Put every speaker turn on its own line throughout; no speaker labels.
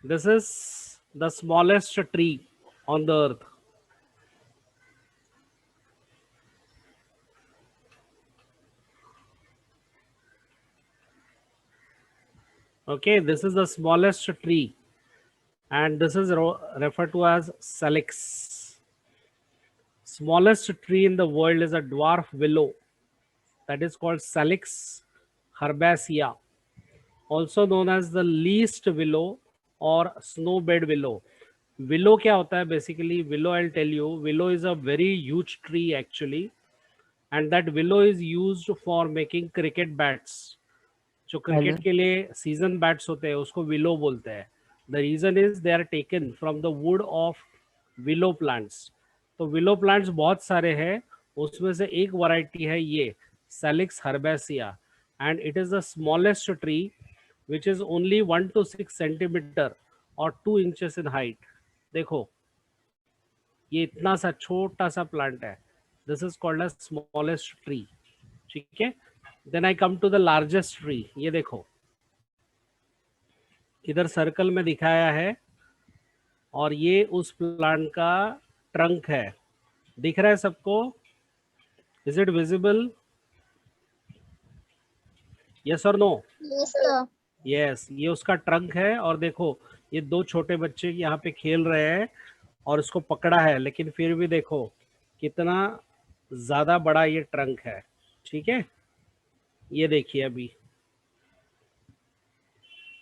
This is the smallest tree on the earth. Okay, this is the smallest tree, and this is referred to as salix. Smallest tree in the world is a dwarf willow that is called Salix herbacea, also known as the least willow or snowbed willow. Willow क्या होता है basically? Willow, I'll tell you, willow is a very huge tree actually, and that willow is used for making cricket bats. जो cricket
hello.
के लिए season bats होते हैं उसको willow बोलते हैं. The reason is they are taken from the wood of willow plants. तो willow plants बहुत सारे हैं, उसमें से एक वैरायटी है ये Salix herbacea, and it is the smallest tree which is only 1 to 6 centimetre और 2 इंचेस इन हाइट. देखो ये इतना सा छोटा सा प्लांट है. This is called a smallest tree. ठीक है. Then I come to the largest tree. ये देखो इधर सर्कल में दिखाया है, और ये उस प्लांट का ट्रंक है. दिख रहा है सबको? Is it visible? यस और नो?
Yes, sir.
यस, ये उसका ट्रंक है. और देखो ये दो छोटे बच्चे यहाँ पे खेल रहे हैं और इसको पकड़ा है, लेकिन फिर भी देखो कितना ज्यादा बड़ा ये ट्रंक है. ठीक है. ये देखिए अभी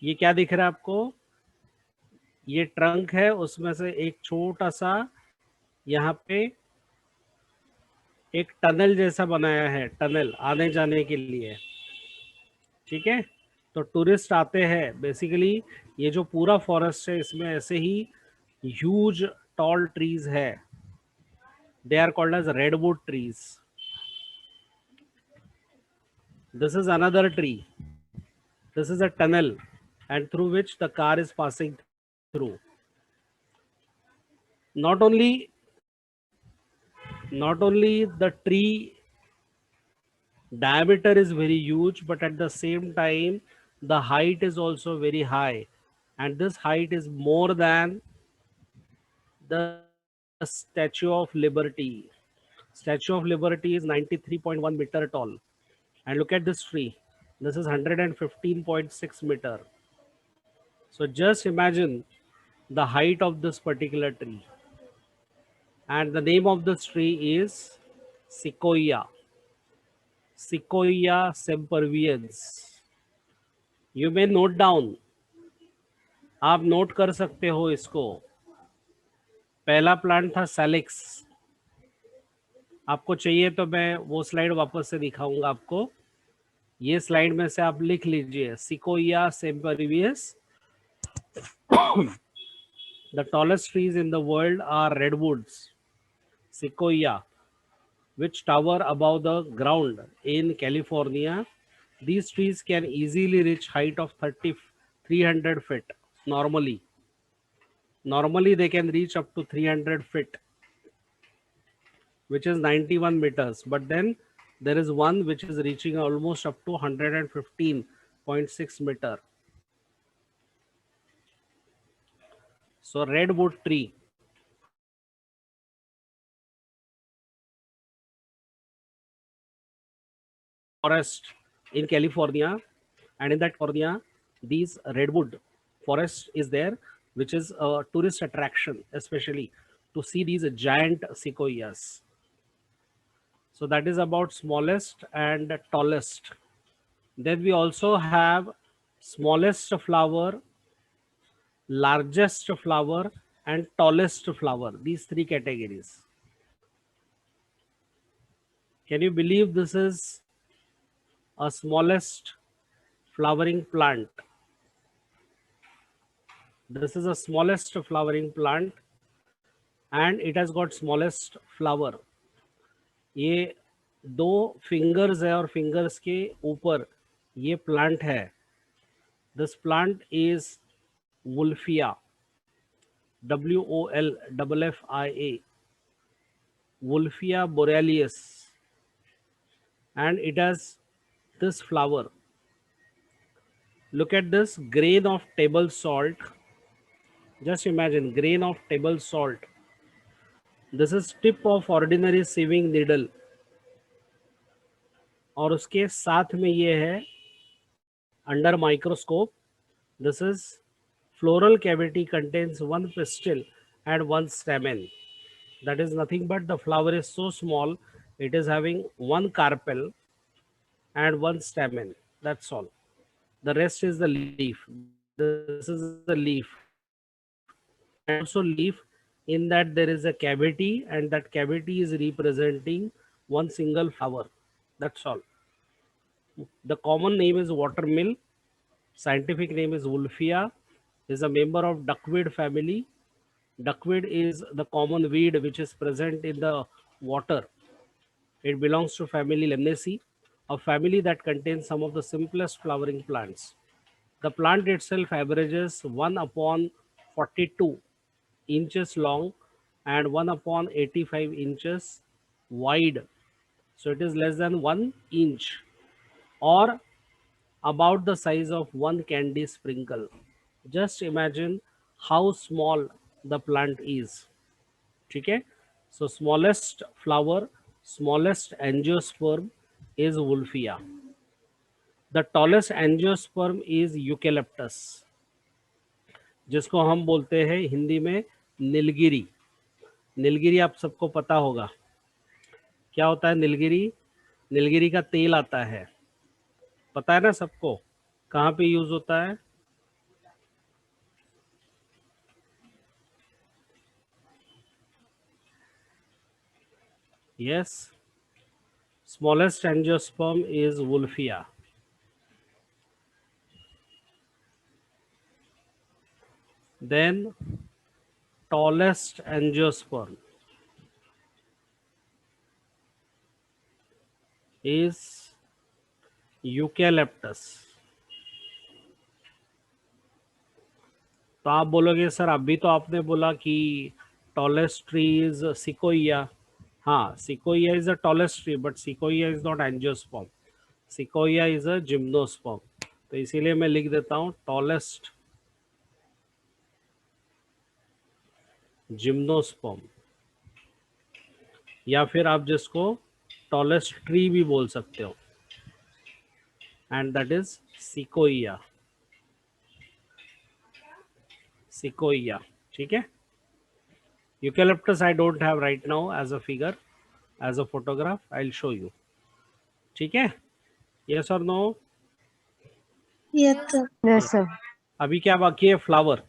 ये क्या दिख रहा है आपको? ये ट्रंक है, उसमें से एक छोटा सा यहाँ पे एक टनल जैसा बनाया है, टनल आने जाने के लिए. ठीक है. तो टूरिस्ट आते हैं बेसिकली. ये जो पूरा फॉरेस्ट है इसमें ऐसे ही ह्यूज टॉल ट्रीज है. They are called as redwood trees. This is another tree. This is a tunnel and through which the car is passing through. Not only the tree diameter is very huge, but at the same time the height is also very high, and this height is more than the Statue of Liberty. Statue of Liberty is 93.1 meter tall, and look at this tree. This is 115.6 meter. So just imagine the height of this particular tree. And the name of this tree is Sequoia. Sequoia sempervirens. You may note down. आप note कर सकते हो इसको. पहला plant था salix. आपको चाहिए तो मैं वो स्लाइड वापस से दिखाऊंगा आपको. ये स्लाइड में से आप लिख लीजिए Sequoia sempervirens. The tallest trees in the world are redwoods, Sequoia, which tower above the ground in California. These trees can easily reach height of 300 feet normally. Normally they can reach up to 300 feet, which is 91 meters. But then there is one which is reaching almost up to 115.6 meter. So redwood tree. Forest in California, and in that California these redwood forest is there, which is a tourist attraction especially to see these giant sequoias. So that is about smallest and tallest. Then we also have smallest flower, largest flower, and tallest flower, these three categories. Can you believe this is a smallest flowering plant? This is the smallest flowering plant, and it has got smallest flower. ये दो fingers है और fingers के ऊपर ये plant है. This plant is Wolffia, WOLFFIA, Wolfia borealis, and it has this flower. Look at this grain of table salt Just imagine grain of table salt. This is tip of ordinary sieving needle. और उसके साथ में ये है under microscope. This is floral cavity contains one pistil and one stamen. That is nothing but the flower is so small, it is having one carpel and one stamen. That's all. The rest is the leaf. This is the leaf. And also leaf, in that there is a cavity, and that cavity is representing one single flower. That's all. The common name is watermill. Scientific name is Wolffia. Is a member of duckweed family. Duckweed is the common weed which is present in the water. It belongs to family Lemnaceae, a family that contains some of the simplest flowering plants. The plant itself averages 1 upon 42 inches long and 1 upon 85 inches wide. So it is less than 1 inch or about the size of one candy sprinkle. Just imagine how small the plant is. Okay? So smallest flower, smallest angiosperm is Wolffia. The tallest angiosperm is Eucalyptus, जिसको हम बोलते हैं हिंदी में नीलगिरी. नीलगिरी आप सबको पता होगा क्या होता है. नीलगिरी, नीलगिरी का तेल आता है, पता है ना सबको. कहाँ पे यूज होता है? Yes, smallest angiosperm is Wolffia. Then tallest angiosperm is Eucalyptus. तो आप बोलोगे सर अभी तो आपने बोला कि टॉलेस्ट ट्री इज सिकोइया. हाँ, Sequoia is the tallest tree, but Sequoia is not angiosperm. Sequoia is a gymnosperm. तो इसीलिए मैं लिख देता हूँ टॉलेस्ट जिम्नोस्पर्म, या फिर आप जिसको टॉलेस्ट ट्री भी बोल सकते हो, and that is sequoia. Sequoia, ठीक है. Eucalyptus I don't have right now as a figure, as a photograph. I will show you. ठीक है. यस और नो?
Yes sir.
अभी क्या बाकी है? फ्लावर.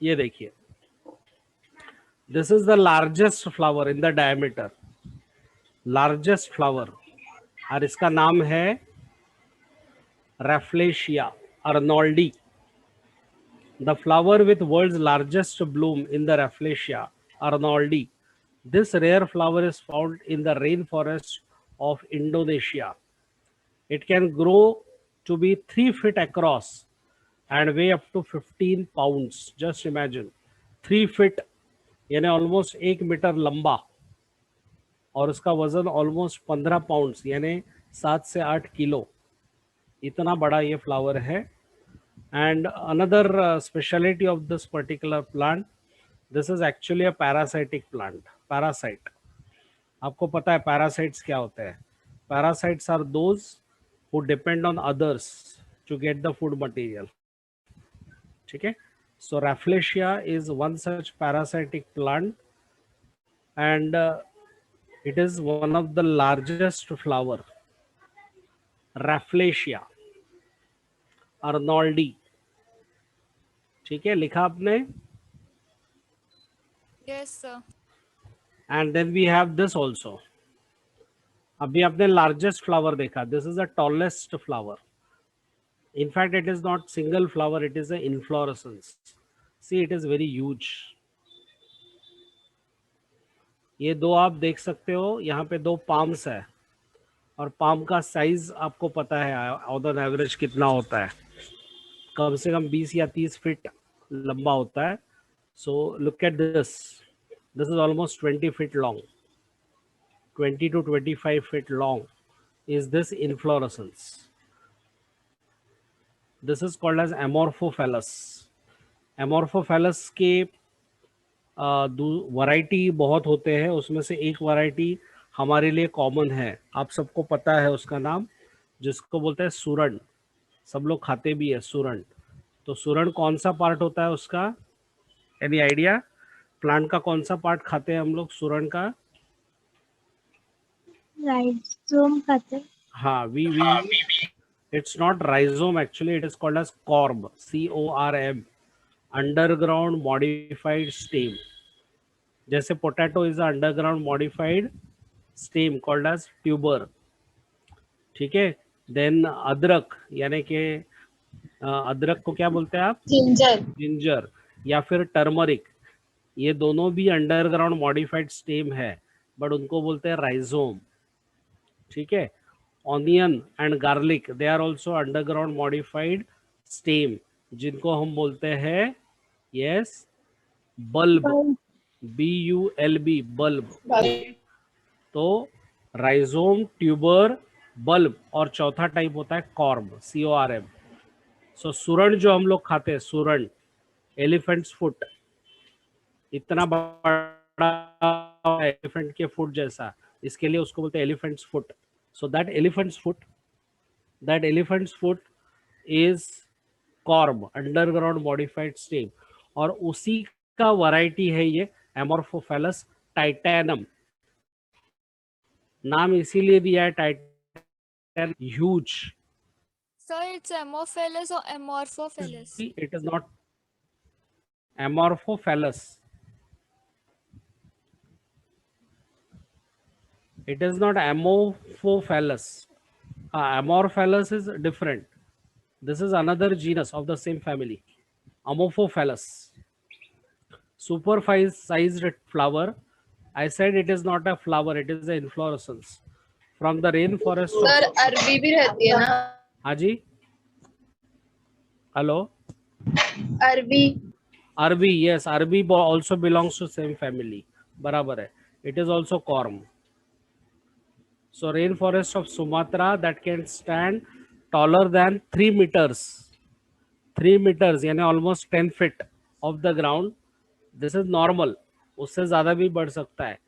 ये देखिए, this is the largest flower in the diameter. Largest flower, और इसका नाम है Rafflesia arnoldi. The flower with world's largest bloom in the Rafflesia arnoldi. This rare flower is found in the rainforest of Indonesia. It can grow to be 3 feet across and weigh up to 15 pounds. Just imagine, 3 feet यानी almost 1 metre लंबा, और उसका वजन almost 15 pounds यानी 7 से 8 kilo. इतना बड़ा ये फ्लावर है. And another speciality of this particular plant, this is actually a parasitic plant. Parasite, आपको पता है parasites क्या होते हैं? Parasites are those who depend on others to get the food material. ठीक है. So Rafflesia is one such parasitic plant, and it is one of the largest flower. Rafflesia arnoldi. ठीक है, लिखा आपने?
Yes, sir.
And then we have this also. अभी आपने largest flower देखा. This is the tallest flower. In fact, it is not single flower, it is an inflorescence. See, it is very huge. ये दो आप देख सकते हो, यहाँ पे 2 पाम्स है, और पाम का साइज आपको पता है ऑन एवरेज कितना होता है. कम से कम 20 या 30 फीट लंबा होता है. So look at this. This is almost 20 feet long. 20 to 25 feet long is this inflorescence. This is called as Amorphophallus. Amorphophallus के वैरायटी बहुत होते हैं, उसमें से एक वैरायटी हमारे लिए कॉमन है, आप सबको पता है उसका नाम, जिसको बोलते हैं सुरण। सब लोग खाते भी है सुरण। तो सुरण कौन सा पार्ट होता है उसका, एनी आइडिया? प्लांट का कौन सा पार्ट खाते हैं हम लोग सुरण का?
राइजोम खाते हैं।
हाँ, we it's not rhizome actually, it is called as corm, CORM, underground modified stem. जैसे potato is underground modified stem called as tuber, ठीक है। देन अदरक, यानी कि अदरक को क्या बोलते हैं आप?
जिंजर।
जिंजर या फिर टर्मरिक, ये दोनों भी अंडरग्राउंड मॉडिफाइड स्टेम है, बट उनको बोलते हैं राइजोम, ठीक है। Onion and garlic, they are also underground modified stem, जिनको हम बोलते हैं, यस, बल्ब, BULB, बल्ब। तो राइजोम, ट्यूबर, बल्ब, और चौथा टाइप होता है कॉर्म, CORM। सो सुरण जो हम लोग खाते हैं, सुरण, एलिफेंट्स फुट, इतना बड़ा एलिफेंट के फुट जैसा, इसके लिए उसको बोलते हैं elephants foot. So that elephants foot is corm, underground modified stem, और उसी का वैरायटी है ये एमोर्फोफैलस टाइटैनम। नाम इसीलिए दिया है टाइटैन, huge.
So it's Amorphous or Amorphophallus?
It is not amorphophallus. It is not Amorphophallus. Amorphallus is different. This is another genus of the same family. Amorphophallus. Supersized flower. I said it is not a flower, it is an inflorescence. From the rainforest of...
sir अरबी भी रहती है ना?
हाँ जी, hello.
अरबी।
अरबी, yes, अरबी also belongs to same family. बराबर है. It is also corm. So rainforest of Sumatra that can stand taller than 3 meters. 3 meters यानी almost 10 feet of the ground. This is normal. उससे ज़्यादा भी बढ़ सकता है.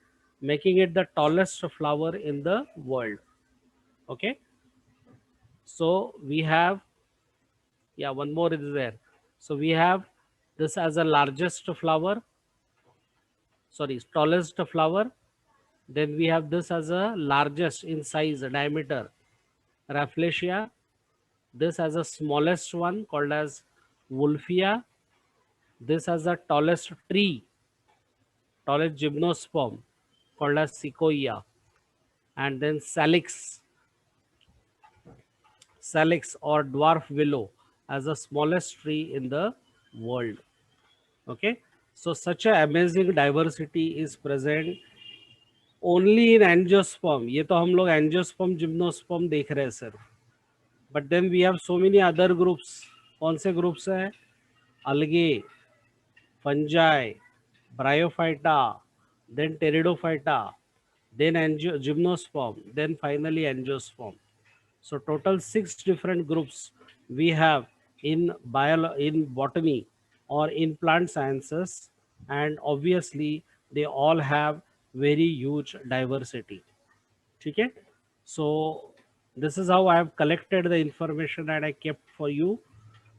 Making it the tallest flower in the world. Okay. So we have, yeah, one more is there. So we have this as a largest flower. Sorry, tallest flower. Then we have this as a largest in size, diameter, Rafflesia. This as a smallest one called as Wolfia. This as the tallest tree, tallest gymnosperm called as Sequoia. And then Salix or dwarf willow as the smallest tree in the world. Okay, so such a amazing diversity is present only in angiosperm. ये तो हम लोग angiosperm, gymnosperm देख रहे हैं सिर्फ, but then we have so many other groups. कौन से ग्रुप्स हैं? algae, fungi, bryophyta, then pteridophyta, then gymnosperm, then finally angiosperm. So total 6 different groups we have in in botany or in plant sciences, and obviously they all have very huge diversity. Okay, so this is how I have collected the information that I kept for you.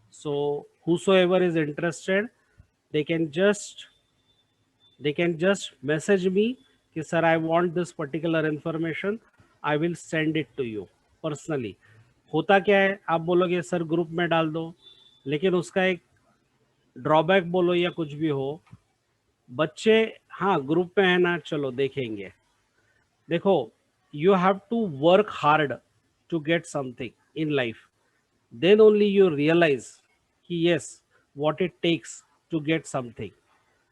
So whosoever is interested, they can just message me कि sir I want this particular information, I will send it to you personally. होता क्या है, आप बोलोगे sir group में डाल दो, लेकिन उसका एक ड्रॉबैक बोलो या कुछ भी हो, बच्चे हाँ ग्रुप में है ना, चलो देखेंगे। देखो, you have to work hard to get something in life, then only you realize कि yes, what it takes to get something.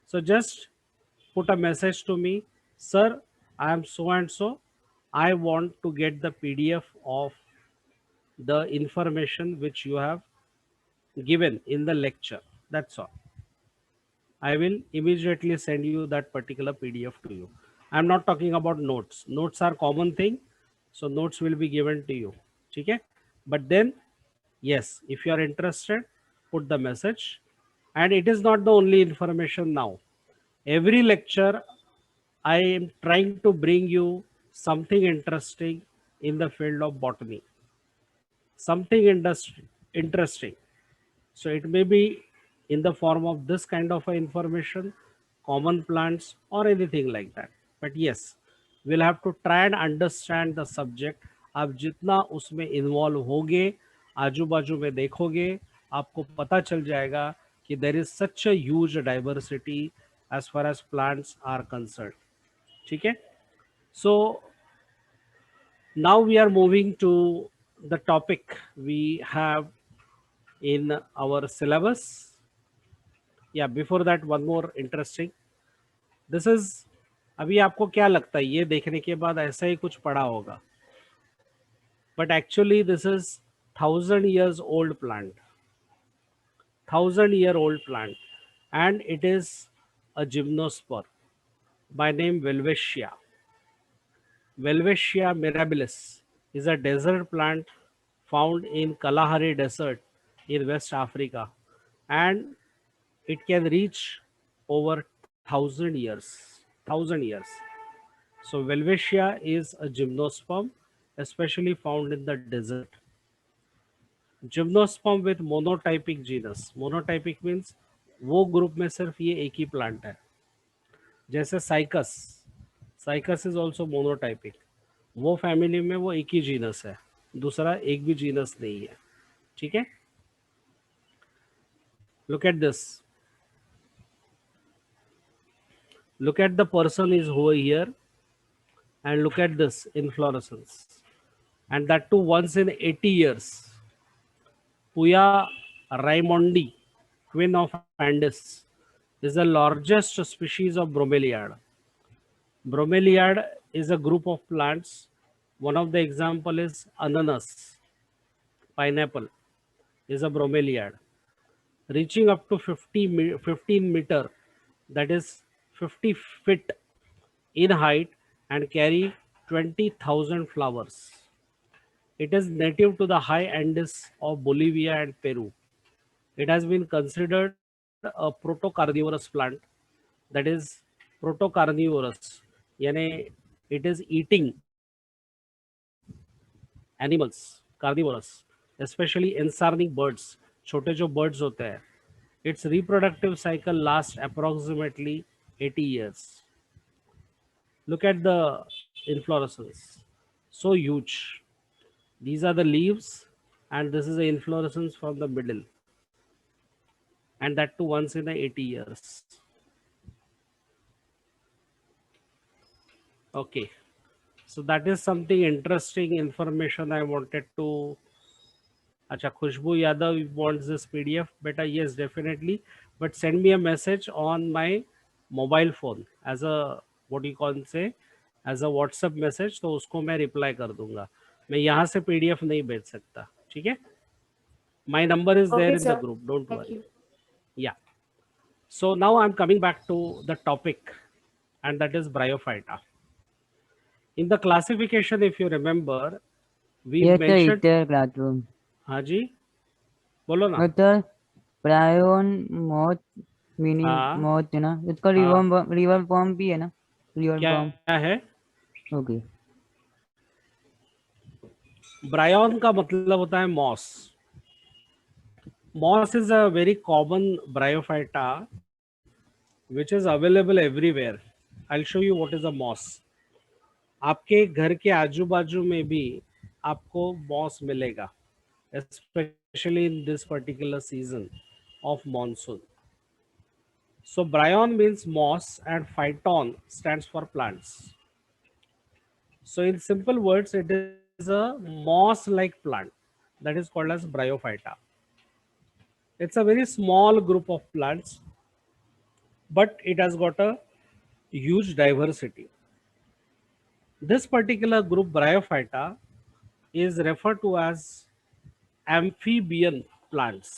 So just put a message to me, sir, I am so and so, I want to get the PDF of the information which you have given in the lecture. That's all. I will immediately send you that particular PDF to you. I'm not talking about notes. Notes are common thing, so notes will be given to you. Okay? But then, yes, if you are interested, put the message. And it is not the only information now. Every lecture, I am trying to bring you something interesting in the field of botany, something interesting. So it may be in the form of this kind of a information, common plants or anything like that. But yes, we'll have to try and understand the subject. आप जितना उसमें involve होगे, आजू बाजू में देखोगे, आपको पता चल जाएगा कि there is such a huge diversity as far as plants are concerned. ठीक है? So now we are moving to the topic we have in our syllabus. Yeah, before that, one more interesting. This is, अभी आपको क्या लगता है, ये देखने के बाद ऐसा ही कुछ पढ़ा होगा, but actually this is 1,000 years old plant, 1,000-year-old plant, and it is a gymnosperm by name Welwitschia. Welwitschia mirabilis is a desert plant found in Kalahari Desert in West Africa, and it can reach over 1,000 years. 1,000 years. So Welwitschia is a gymnosperm, especially found in the desert. Gymnosperm with monotypic genus. Monotypic means वो group में सिर्फ ये एक ही plant है. जैसे cycas, cycas is also monotypic. वो family में वो एक ही जीनस है, दूसरा एक भी जीनस नहीं है. ठीक है. Look at this. Look at the person is over here, and look at this inflorescence, and that too once in 80 years. Puya raimondi, queen of Andes, is the largest species of bromeliad. Bromeliad is a group of plants. One of the example is ananas, pineapple is a bromeliad, reaching up to 15 meter, that is 50 feet in height, and carry 20,000 flowers. It is native to the high Andes of Bolivia and Peru. It has been considered a protocarnivorous plant, that is protocarnivorous, यानी it is eating animals, carnivorous, especially ensarning birds, छोटे जो birds होते हैं. Its reproductive cycle lasts approximately 80 years. Look at the inflorescence, so huge. These are the leaves, and this is the inflorescence from the middle, and that too once in a 80 years. Okay, so that is something interesting information I wanted to. Acha, Khushbu Yadav wants this PDF. Beta, yes, definitely. But send me a message on my mobile phone as a, what you call say, as a WhatsApp message. तो उसको मैं reply कर दूंगा. मैं यहाँ से PDF नहीं भेज सकता. ठीक है? My number is there in the group. Don't worry. Yeah. So now I'm coming back to the topic, and that is Bryophyta. In the classification, if you remember, we
Yes, sir,
mentioned.
इतर classroom.
हाँ जी, बोलो ना.
Sir prion मौत meaning
हाँ.
मौत है ना, उसका
हाँ.
रिवर फॉर्म भी है ना, रिवर फॉर्म.
क्या है?
ओके.
ब्रायन का मतलब होता है moss. Moss is a very common bryophyta which is available everywhere. I will show you what is a moss. आपके घर के आजू बाजू में भी आपको मॉस मिलेगा, especially in this particular season of monsoon. So bryon means moss and phyton stands for plants. So in simple words, it is a moss-like plant that is called as Bryophyta. It's a very small group of plants, but it has got a huge diversity. This particular group, Bryophyta, is referred to as amphibian plants.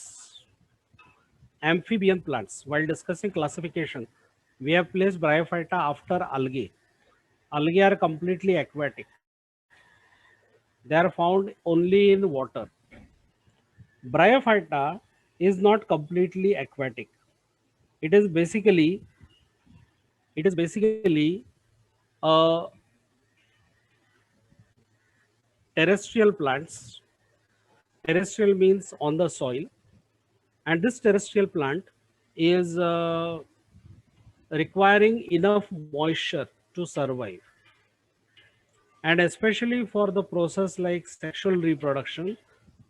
Amphibian plants. While discussing classification, we have placed Bryophyta after algae. Algae are completely aquatic. They are found only in water. Bryophyta is not completely aquatic. It is basically a terrestrial plants. Terrestrial means on the soil, and this terrestrial plant is requiring enough moisture to survive, and especially for the process like sexual reproduction,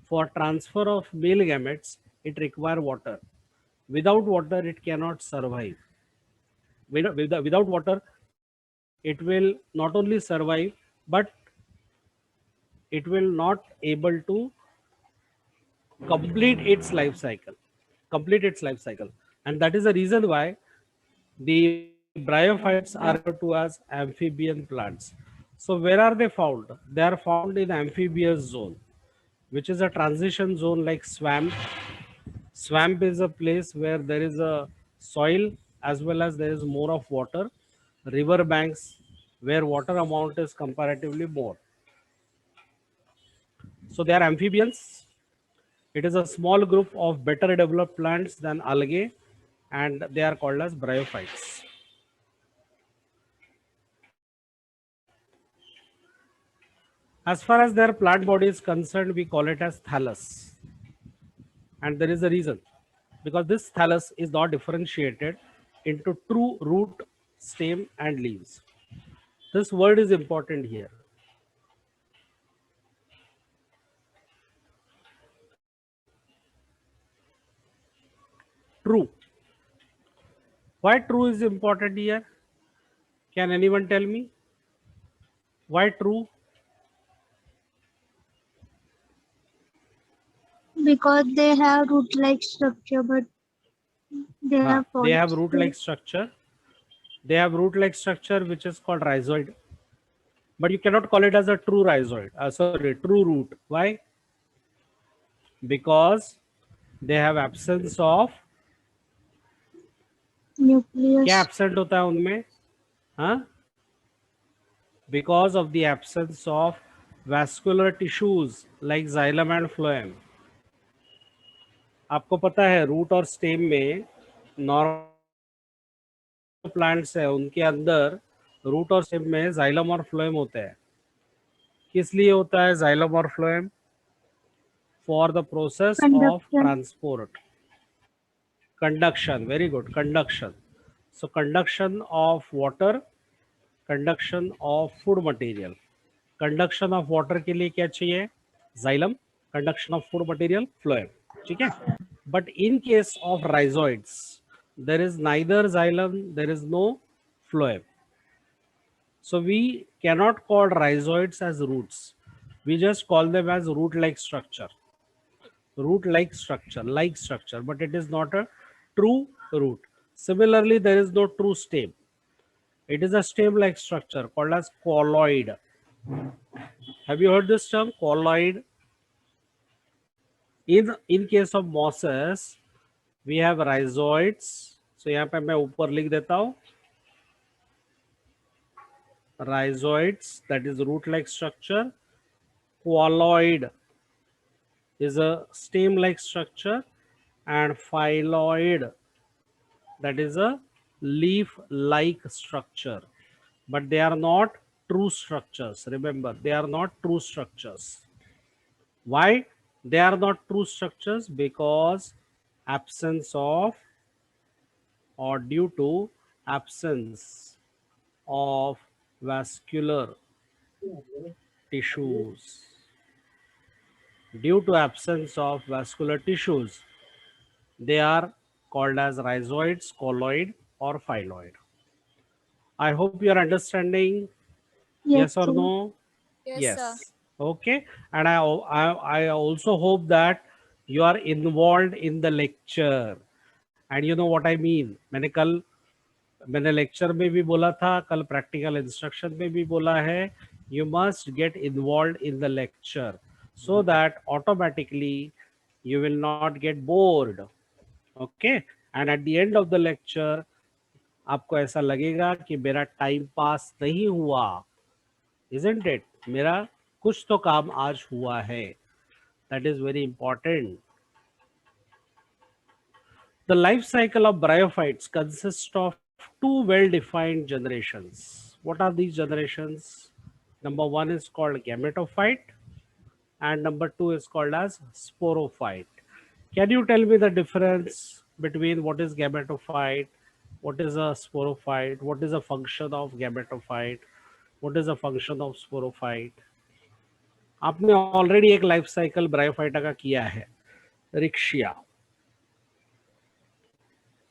for transfer of male gametes, it require water. Without water, it cannot survive. Without water, it will not only survive, but it will not able to complete its life cycle. Complete its life cycle, and that is the reason why the bryophytes are referred to as amphibian plants. So where are they found? They are found in amphibious zone, which is a transition zone like swamp. Swamp is a place where there is a soil as well as there is more of water. River banks where water amount is comparatively more. So they are amphibians. It is a small group of better developed plants than algae, and they are called as bryophytes. As far as their plant body is concerned, we call it as thallus. And there is a reason, because this thallus is not differentiated into true root, stem, and leaves. This word is important here. True. Why true is important here? Can anyone tell me? Why true?
Because they have root-like structure, but they are
They have
polyps.
root-like structure. They have root-like structure which is called rhizoid. But you cannot call it as a true rhizoid. Sorry, true root. Why? Because they have absence of,
Nucleus.
क्या absent होता है उनमें? हाँ? Because of the absence of vascular tissues like xylem and phloem. आपको पता है root और stem में नॉर्मल प्लांट्स है उनके अंदर रूट और स्टेम में जाइलम और फ्लोएम होता है. किस लिए होता है जाइलम और phloem? For the process of
Conduction.
Transport. Conduction, very good, conduction. So conduction of water, conduction of food material. Conduction of water के लिए क्या चाहिए? Xylem. Conduction of food material, phloem. ठीक है? But in case of rhizoids, there is neither xylem, there is no phloem. So we cannot call rhizoids as roots. We just call them as root-like structure. Root-like structure, like structure, but it is not a true root. Similarly, there is no true stem. It is a stem-like structure called as colloid. Have you heard this term, colloid? In case of mosses, we have rhizoids. So यहाँ पे मैं ऊपर लिख देता हूँ rhizoids, that is root-like structure. Colloid is a stem-like structure, and phylloid, that is a leaf-like structure. But they are not true structures. Remember, they are not true structures. Why they are not true structures? Because absence of, or due to absence of vascular tissues. Due to absence of vascular tissues, they are called as rhizoids, colloid, or phylloid. I hope you are understanding. Yes or
sir.
no?
Yes, sir.
Okay. And I also hope that you are involved in the lecture. And you know what I mean. मैंने lecture में भी बोला था, कल practical instruction में भी बोला है. You must get involved in the lecture so that automatically you will not get bored. Okay. And at the end of the lecture, आपको ऐसा लगेगा कि मेरा टाइम पास नहीं हुआ. Isn't it? मेरा कुछ तो काम आज हुआ है. That is very important. The life cycle of bryophytes consists of two well-defined generations. What are these generations? Number one is called gametophyte and number two is called as sporophyte. Can you tell me the difference between what is gametophyte, what is a sporophyte, what is a function of gametophyte, what is a function of sporophyte? आपने already एक life cycle bryophyta का किया है, रिक्शिया.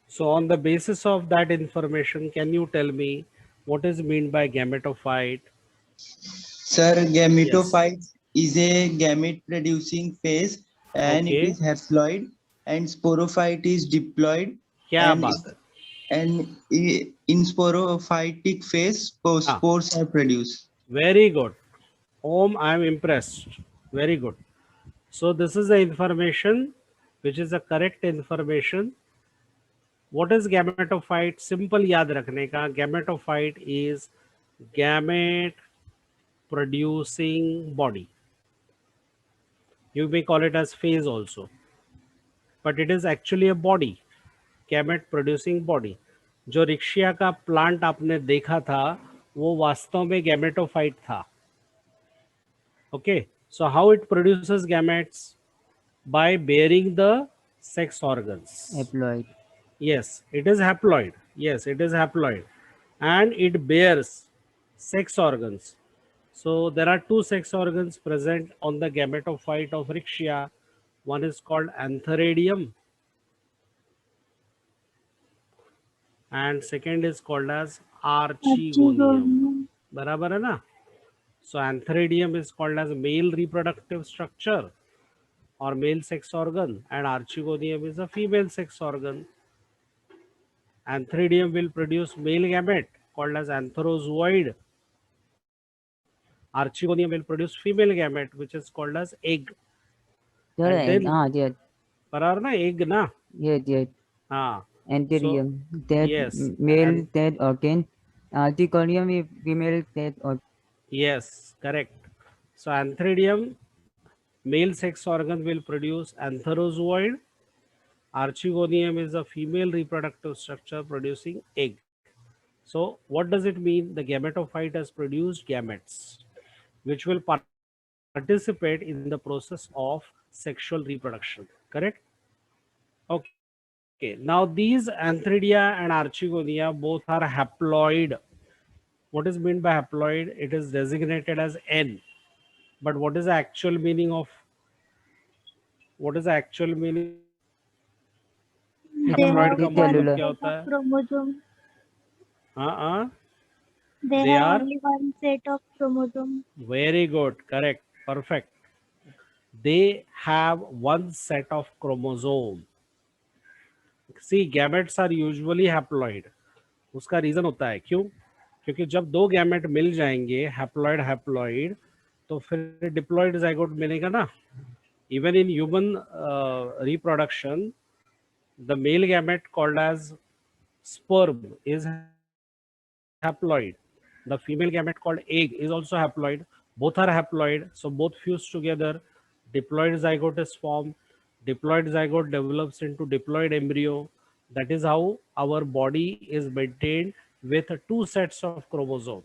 So on the basis of that information, can you tell me what is meant by gametophyte?
Sir, gametophyte is a gamete producing phase and
Okay.
it is haploid, and sporophyte is diploid.
क्या
and
बात है?
in sporophytic phase spores are produced.
Very good. Om, I am impressed. Very good. So this is the information which is the correct information. What is gametophyte? Simple याद रखने का. Gametophyte is gamete producing body. You may call it as phase also, but it is actually a body, gamete producing body. जो रिक्शिया का plant आपने देखा था वो वास्तव में गैमेटोफाइट था. Okay, so how it produces gametes? By bearing the sex organs.
Haploid.
Yes, it is haploid. Yes, it is haploid. And it bears sex organs. So there are two sex organs present on the gametophyte of Rixia. One is called antheridium and second is called as archegonium. बराबर है ना? So antheridium is called as male reproductive structure or male sex organ and archegonium is a female sex organ. Antheridium will produce male gamete called as antherozooid. Archegonium will produce female gamete which is called as egg.
Sir,
And then-
yes,
बराबर ना, egg ना.
yes.
हाँ.
Antherium, that
yes,
male
and-
that organ. Archegonium is female that organ.
Yes, correct. So antheridium, male sex organ will produce antherozooid. Archegonium is a female reproductive structure producing egg. So what does it mean? The gametophyte has produced gametes which will participate in the process of sexual reproduction. Correct? Okay. Now these antheridia and archegonia both are haploid. What is meant by haploid? It is designated as N. But what is the actual meaning of
They
haploid
have
का
one
मतलब
cellular.
क्या
set
होता है?
of chromosome. They
They
have
are-
only one set of chromosome.
Very good, correct, perfect. They have one set of chromosome. See, gametes are usually haploid. उसका reason होता है क्यों? क्योंकि जब दो गैमेट मिल जाएंगे हैप्लॉइड तो फिर डिप्लॉइड जाइगोट मिलेगा ना. Even in human reproduction the male gamete called as sperm is haploid. The female gamete called egg is also haploid. Both are haploid, so both fuse together. Diploid zygote is formed. Diploid zygote develops into diploid embryo. That is how our body is maintained with two sets of chromosome.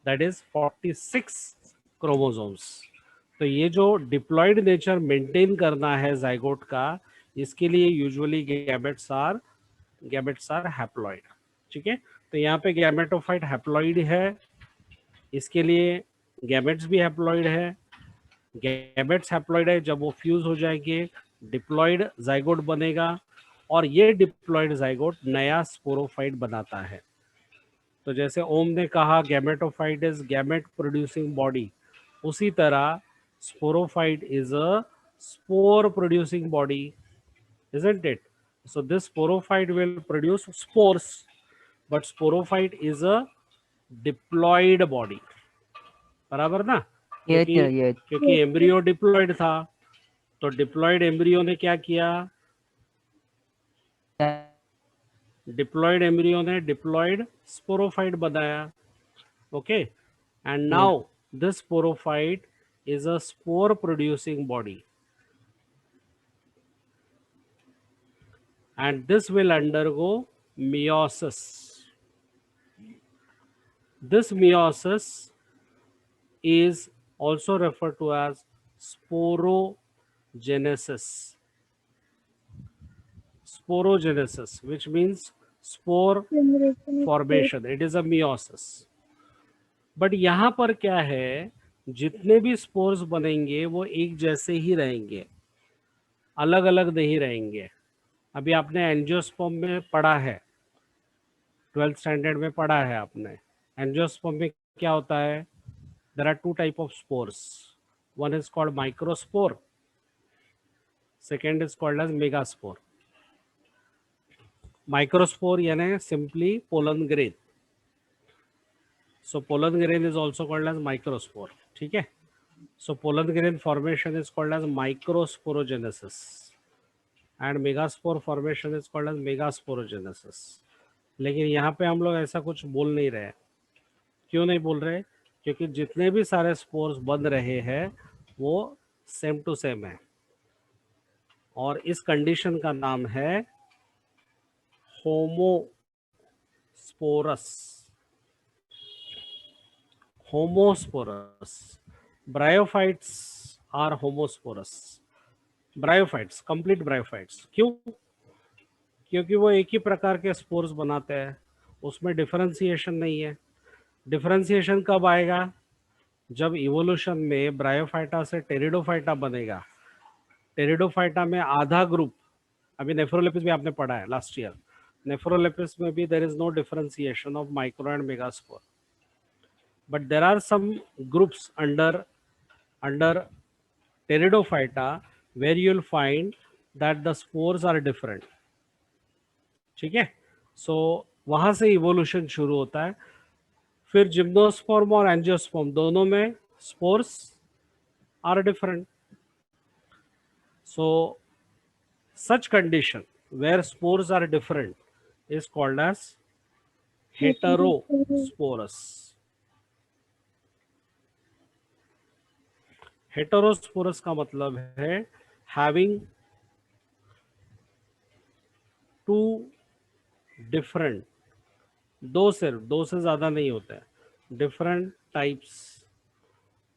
That is 46 chromosomes. तो ये जो diploid nature maintain करना है zygote का, इसके लिए usually gametes are haploid. ठीक है, तो यहाँ पे गैमेटोफाइट हैप्लॉइड है, इसके लिए गैमेट्स भी हैप्लॉइड है. गैमेट्स हैप्लॉइड है, जब वो फ्यूज हो जाएंगे डिप्लॉइड जाइगोट बनेगा और ये डिप्लॉइड जाइगोट नया स्पोरोफाइट बनाता है. तो जैसे ओम ने कहा gametophyte is gamete producing body, उसी तरह sporophyte is a spore producing body, isn't it? So this sporophyte will produce spores, but sporophyte is a diploid body. बराबर ना?
Yes, sir, yes.
क्योंकि एम्ब्रियो डिप्लॉइड था, तो डिप्लॉइड एम्ब्रियो ने क्या किया? डिप्लॉइड एम्ब्रियो ने डिप्लॉइड स्पोरोफाइट बनाया. Okay, and now this sporophyte is a spore producing body. and this will undergo meiosis. This meiosis is also referred to as sporogenesis. Sporogenesis, which means spore
Generation is
formation. It is a meiosis. But यहाँ पर क्या है, जितने भी spores बनेंगे वो एक जैसे ही रहेंगे, अलग अलग नहीं रहेंगे. अभी आपने एंजियोस्पर्म में पढ़ा है, 12th स्टैंडर्ड में पढ़ा है आपने. एंजियोस्पर्म में क्या होता है? There are two type of spores. One is called microspore, second is called as megaspore. Microspore यानी simply pollen grain. So pollen grain is also called as microspore. ठीक है. So pollen grain formation is called as microsporogenesis and megaspore formation is called as megasporogenesis. लेकिन यहाँ पे हम लोग ऐसा कुछ बोल नहीं रहे. क्यों नहीं बोल रहे? क्योंकि जितने भी सारे स्पोर्स बन रहे हैं वो सेम टू सेम है, और इस कंडीशन का नाम है homosporous. Homosporous. Bryophytes are homosporous. Bryophytes, complete bryophytes. क्यों? क्योंकि वो एक ही प्रकार के स्पोर्स बनाते हैं, उसमें डिफरेंशिएशन नहीं है. डिफरेंशिएशन कब आएगा? जब इवोल्यूशन में ब्रायोफाइटा से टेरिडोफाइटा बनेगा. टेरिडोफाइटा में आधा ग्रुप, अभी नेफ्रोलेपिस भी आपने पढ़ा है लास्ट ईयर, नेफ्रोलेपिस में भी there is no differentiation of micro and megaspore. But there are some groups under Pteridophyta where you will find that the spores are different. ठीक है. So वहां से इवोल्यूशन शुरू होता है. फिर जिम्नोस्पर्म और एंजियोस्पर्म दोनों में spores are different. So such condition where spores are different is called as heterosporous. Heterosporous का मतलब है हैविंग टू डिफरेंट, दो से ज्यादा नहीं होता है, different types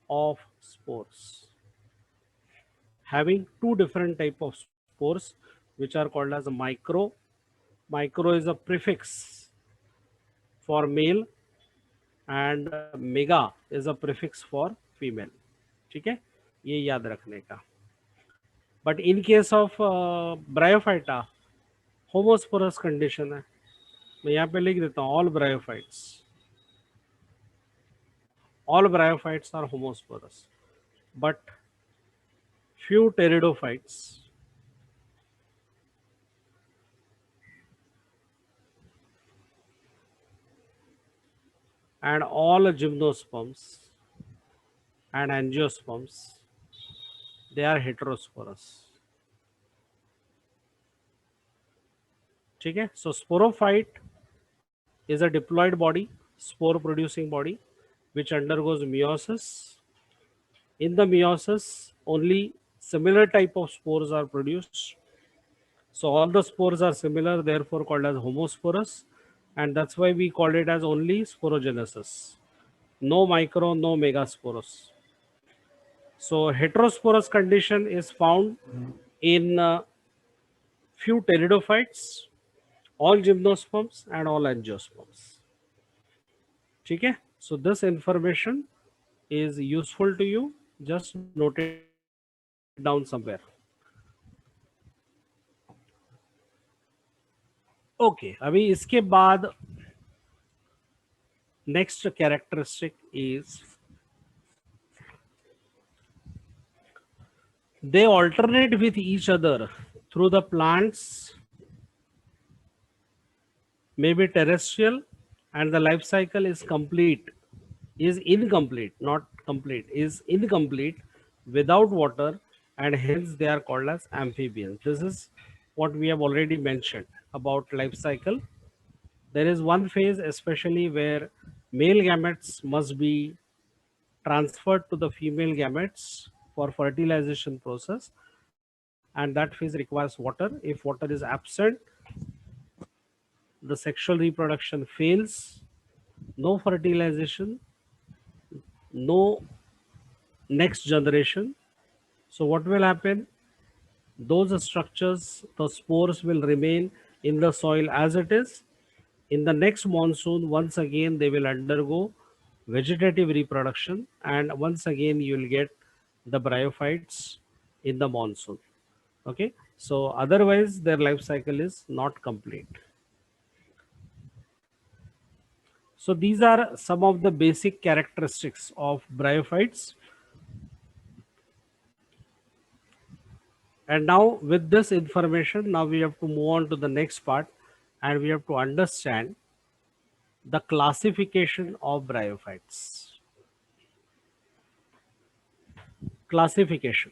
of spores, having two different type of spores which are called as micro. Micro is a prefix for male and mega is a prefix for female. ठीक है, ये याद रखने का. But in case of bryophyta homosporous condition है. मैं यहाँ पे लिख देता हूँ all bryophytes are homosporous, but few pteridophytes and all gymnosperms and angiosperms, they are heterosporous. ठीक है. So sporophyte is a diploid body, spore producing body, which undergoes meiosis. In the meiosis only similar type of spores are produced. So all the spores are similar, therefore called as homosporous, and that's why we call it as only sporogenesis. No micro, no megasporous. So heterosporous condition is found in few pteridophytes, all gymnosperms and all angiosperms. ठीक है. So this information is useful to you. Just note it down somewhere. Okay. अभी इसके बाद next characteristic is they alternate with each other through the plants, may be terrestrial, and the life cycle is incomplete, not complete, is incomplete without water, and hence they are called as amphibians. This is what we have already mentioned about life cycle. There is one phase especially where male gametes must be transferred to the female gametes for fertilization process, and that phase requires water. If water is absent, the sexual reproduction fails, no fertilization, no next generation. So what will happen? Those structures, the spores will remain in the soil as it is. In the next monsoon, once again, they will undergo vegetative reproduction, and once again, you will get the bryophytes in the monsoon. Okay, so otherwise, their life cycle is not complete. So these are some of the basic characteristics of bryophytes. And now with this information, now we have to move on to the next part, and we have to understand the classification of bryophytes. Classification.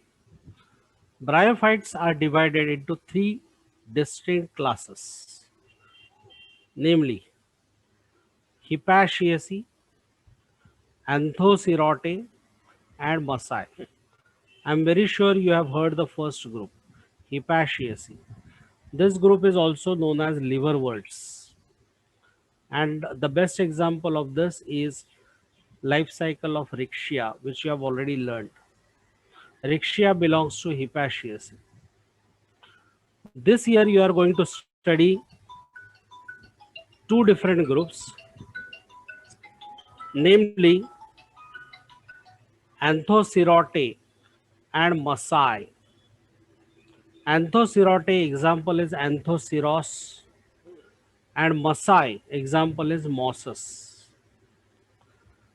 Bryophytes are divided into three distinct classes, namely Hippaceae, Anthocerote, and Massai. I'm very sure you have heard the first group, Hippaceae. This group is also known as liverworts. And the best example of this is life cycle of Riccia, which you have already learned. Riccia belongs to Hippaceae. This year you are going to study two different groups, namely Anthocerote and Massai. Anthocerote example is Anthoceros, and Massai example is Mossus.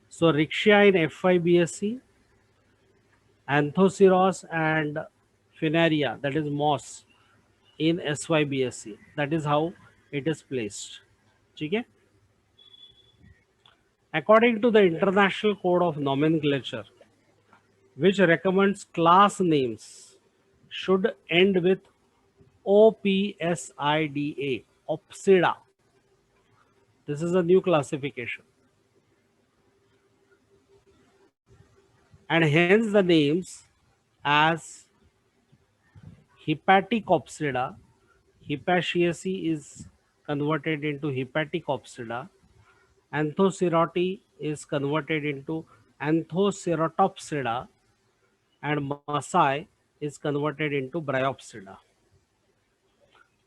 So Riccia in FIBSC, Anthoceros and Finaria, that is moss, in SYBSC. That is how it is placed. Okay? According to the International Code of Nomenclature, which recommends class names should end with OPSIDA, Opsida. This is a new classification. And hence the names as Hepaticopsida, Hippaceae is converted into Hepaticopsida, Anthocerote is converted into Anthoceratopsida, and Massai is converted into Bryopsida.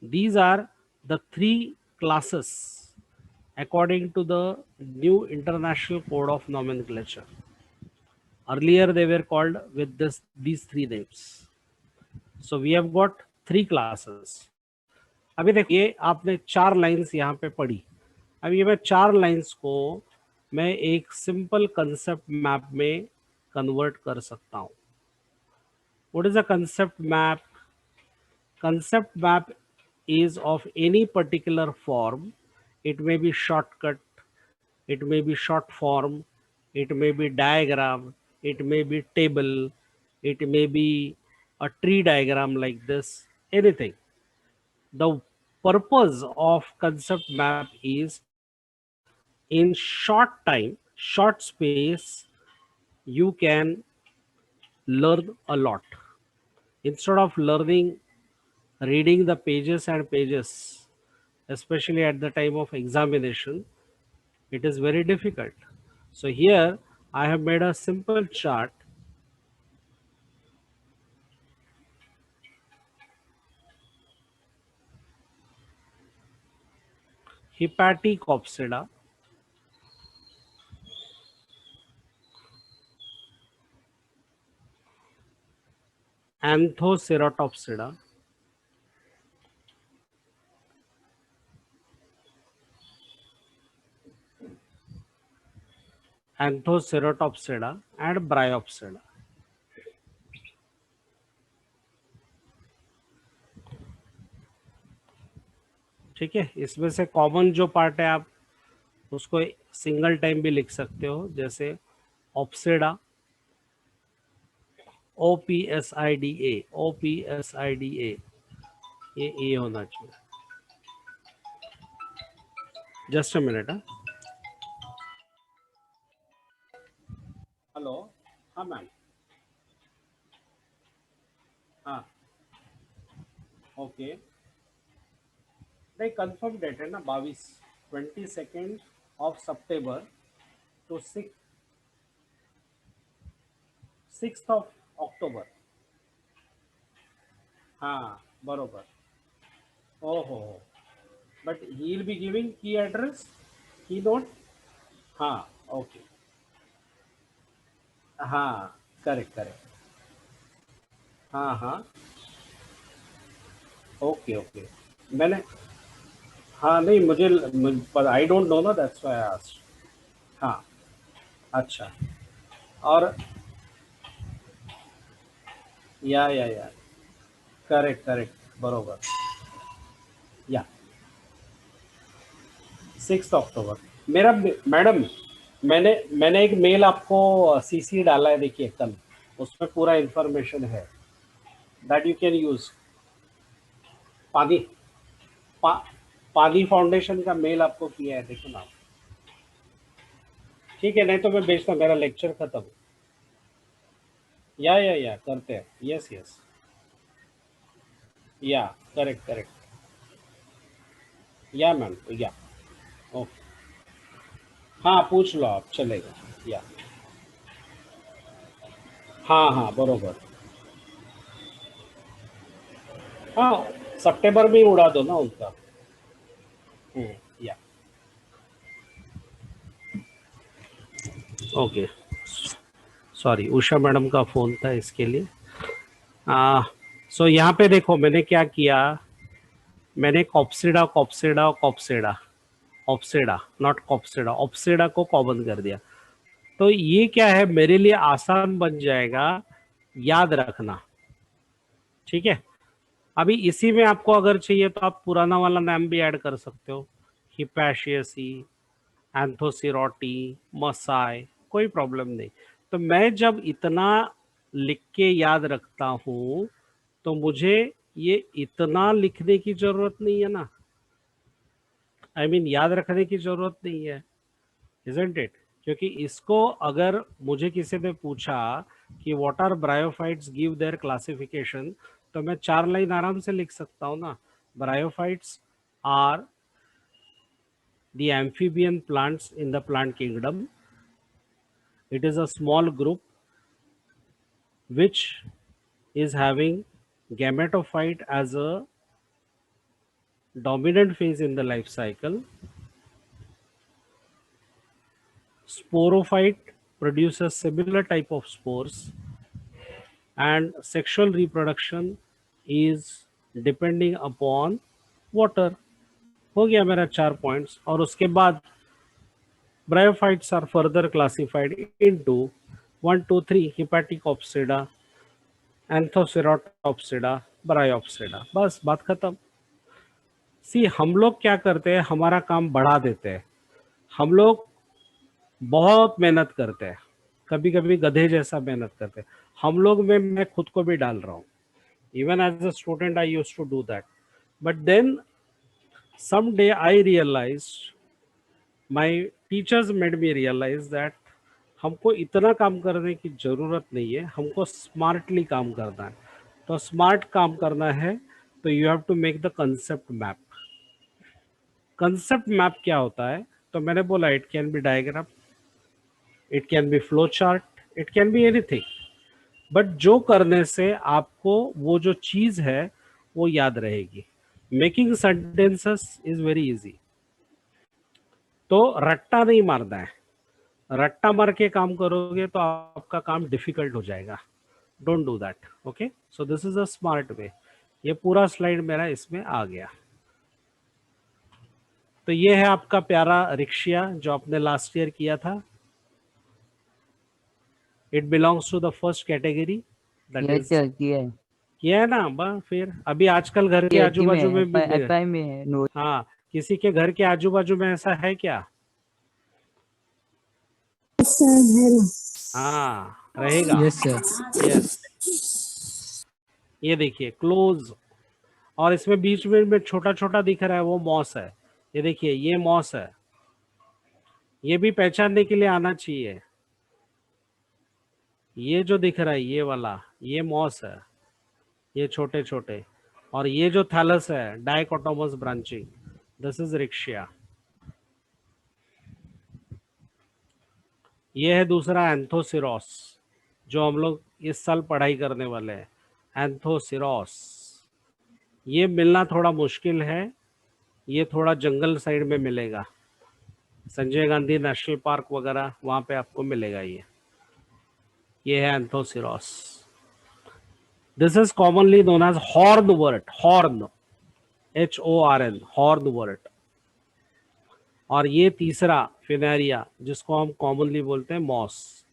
These are the three classes according to the new International Code of Nomenclature. Earlier they were called with these three names. So we have got three classes. अभी देखिए ये आपने चार lines यहाँ पे पढ़ी. अब ये मैं चार लाइंस को मैं एक सिंपल कंसेप्ट मैप में कन्वर्ट कर सकता हूँ. What is a concept map? Concept map is of any particular form. It may be shortcut, it may be short form, it may be diagram, it may be table, it may be a tree diagram like this, anything. The purpose of concept map is in short time, short space, you can learn a lot. Instead of reading the pages and pages, especially at the time of examination, it is very difficult. So here I have made a simple chart. Hepaticopsida, Anthoceratopsida, Anthoceratopsida and Bryopsida. ठीक है, इसमें से common जो part है आप उसको single time भी लिख सकते हो, जैसे ऑप्सिडा, OPSIDA, OPSIDA, ये ए होना चाहिए. Just a minute. हेलो, हाँ मैम, हाँ ओके, नहीं कंफर्म डेट है ना 22, 22 of September to 6 of October. हाँ बरोबर. ओहो, but he will be giving key address, key note. हाँ ओके. हाँ करेक्ट करेक्ट. हाँ हाँ ओके ओके. मैंने, हाँ नहीं मुझे, पर आई डोंट नो ना, दैट्स व्हाई आई आस्क्ड. हाँ अच्छा. और या करेक्ट करेक्ट बरोबर. या 6 अक्टूबर. मेरा, मैडम मैंने मैंने एक मेल आपको सीसी डाला है, देखिए कल, उसमें पूरा इंफॉर्मेशन है, दैट यू कैन यूज. पानी पा, पानी फाउंडेशन का मेल आपको किया है, देखो ना. ठीक है, नहीं तो मैं भेजता, मेरा लेक्चर खत्म. या करते हैं. Yes yes. या करेक्ट करेक्ट. या मैम या. ओके. हाँ पूछ लो आप, चलेगा. या हाँ हाँ बरोबर. हाँ सितंबर में ही उड़ा दो ना उनका. या ओके. सॉरी, उषा मैडम का फ़ोन था इसके लिए. सो यहाँ पे देखो मैंने क्या किया, मैंने कॉप्सिडा कॉप्सिडा कॉप्सिडा, ऑप्सिडा नॉट कॉप्सिडा, ऑप्सिडा को कॉमन कर दिया. तो ये क्या है, मेरे लिए आसान बन जाएगा याद रखना. ठीक है. अभी इसी में आपको अगर चाहिए तो आप पुराना वाला नाम भी ऐड कर सकते हो, हिपैशियसी, एंथोसिरोटी, मसाई, कोई प्रॉब्लम नहीं. तो मैं जब इतना लिख के याद रखता हूँ तो मुझे ये इतना लिखने की जरूरत नहीं है ना. आई मीन याद रखने की जरूरत नहीं है, इजंट इट. क्योंकि इसको अगर मुझे किसी ने पूछा कि what are bryophytes, give their classification, तो मैं 4 लाइन आराम से लिख सकता हूँ ना. Bryophytes are the amphibian plants in the plant kingdom. It is a small group which is having gametophyte as a dominant phase in the life cycle. Sporophyte produces similar type of spores, and sexual reproduction is depending upon water. हो गया मेरा 4 points. और उसके बाद bryophytes are further classified into 1 2 3 Hepaticopsida, एंथोसेरोटॉप्सिडा, Bryopsida. बस बात खत्म. सी हम लोग क्या करते हैं, हमारा काम बढ़ा देते हैं. हम लोग बहुत मेहनत करते हैं, कभी कभी गधे जैसा मेहनत करते हैं. हम लोग में मैं खुद को भी डाल रहा हूँ. Even as a student I used to do that, but then someday I realized, my teachers made me realize that हमको इतना काम करने की ज़रूरत नहीं है, हमको स्मार्टली काम करना है. तो स्मार्ट काम करना है तो you have to make the concept map. Concept map क्या होता है, तो मैंने बोला it can be diagram, it can be flow chart, it can be anything, but जो करने से आपको वो जो चीज़ है वो याद रहेगी. Making sentences is very easy. तो रट्टा नहीं मारना है. रट्टा मार के काम करोगे तो आपका काम डिफिकल्ट हो जाएगा. Don't do that. Okay, so this is a smart way. ये पूरा स्लाइड मेरा इसमें आ गया. तो ये है आपका प्यारा रिक्शिया जो आपने लास्ट ईयर किया था. It belongs to the first category, that
ये
इज
सर किया है,
किया है ना. फिर अभी आजकल घर के आजू बाजू में भी
एफआई में है नोट.
हाँ, किसी के घर के आजू बाजू में ऐसा है क्या? हाँ रहेगा.
Yes sir.
यस. ये देखिए क्लोज, और इसमें बीच में छोटा छोटा दिख रहा है वो मॉस है. ये देखिए ये मॉस है. ये भी पहचानने के लिए आना चाहिए. ये जो दिख रहा है ये वाला, ये मॉस है, ये छोटे छोटे. और ये जो थैलस है डाइकोटोमस ब्रांचिंग, दिस इज रिक्शिया। ये है दूसरा एंथोसिरोस, जो हम लोग इस साल पढ़ाई करने वाले हैं, एंथोसिरोस। ये मिलना थोड़ा मुश्किल है, ये थोड़ा जंगल साइड में मिलेगा, संजय गांधी नेशनल पार्क वगैरह वहाँ पे आपको मिलेगा। ये है anthoceros. This is commonly known as hornwort, horn, HORN, hornwort. और ये तीसरा फिनेरिया, जिसको हम कॉमनली बोलते हैं मॉस,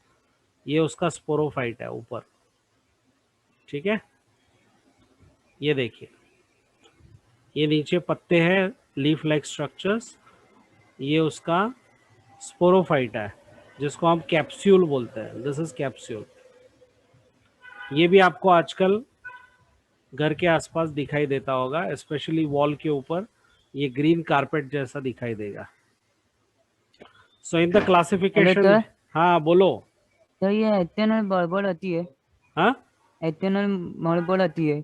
ये उसका स्पोरोफाइट है ऊपर। ठीक है, ये देखिए, ये नीचे पत्ते हैं, लीफ लाइक स्ट्रक्चर्स, ये उसका स्पोरोफाइट है जिसको हम कैप्सूल बोलते हैं। This is capsule. ये भी आपको आजकल घर के आसपास दिखाई देता होगा, स्पेशली वॉल के ऊपर ये ग्रीन कारपेट जैसा दिखाई देगा। So in the classification,
Hello, sir.
हाँ बोलो।
तो ये एथेनॉल बड़बड़ होती है,
हाँ,
एथेनॉल बड़बड़ होती है,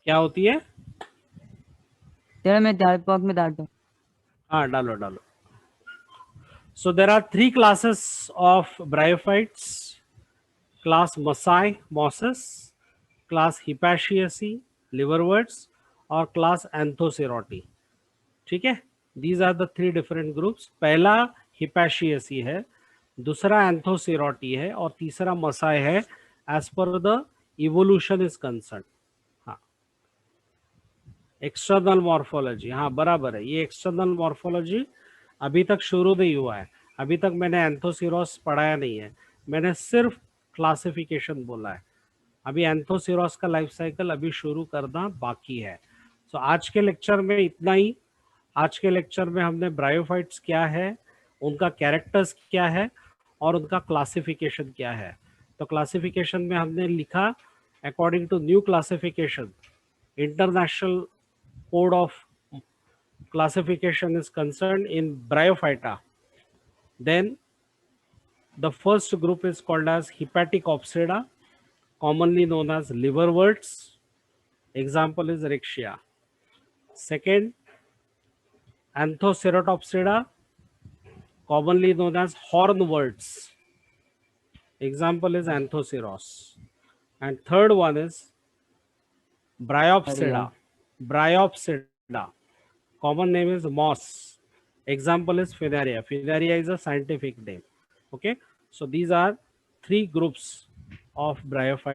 क्या होती है?
चलो मैं दाल पाक में डालता हूँ।
हाँ, डालो डालो। So there are three classes of bryophytes: class Massai, mosses; class Hippaceae, liverworts; और class Anthocerati। ठीक है, these are the three different groups। पहला Hippaceae है, दूसरा Anthocerati है, और तीसरा Massai है as per the evolution is concerned। हाँ, एक्सटर्नल मॉर्फोलॉजी, हाँ बराबर है, ये एक्सटर्नल मॉर्फोलॉजी अभी तक शुरू नहीं हुआ है। अभी तक मैंने एंथोसिरोस पढ़ाया नहीं है, मैंने सिर्फ क्लासिफिकेशन बोला है। अभी एंथोसिरोस का लाइफ साइकिल अभी शुरू करना बाकी है। सो आज के लेक्चर में इतना ही। आज के लेक्चर में हमने ब्रायोफाइट्स क्या है, उनका कैरेक्टर्स क्या है, और उनका क्लासिफिकेशन क्या है। तो क्लासिफिकेशन में हमने लिखा according to new classification, international code of classification is concerned in Bryophyta. Then the first group is called as Hepaticopsida, commonly known as liverworts. Example is Riccia. Second, Anthoceratopsida, commonly known as hornworts. Example is Anthoceros. And third one is Bryopsida. Bryopsida, common name is moss. Example is Fineria. Fineria is a scientific name. Okay, so these are three groups of bryophytes.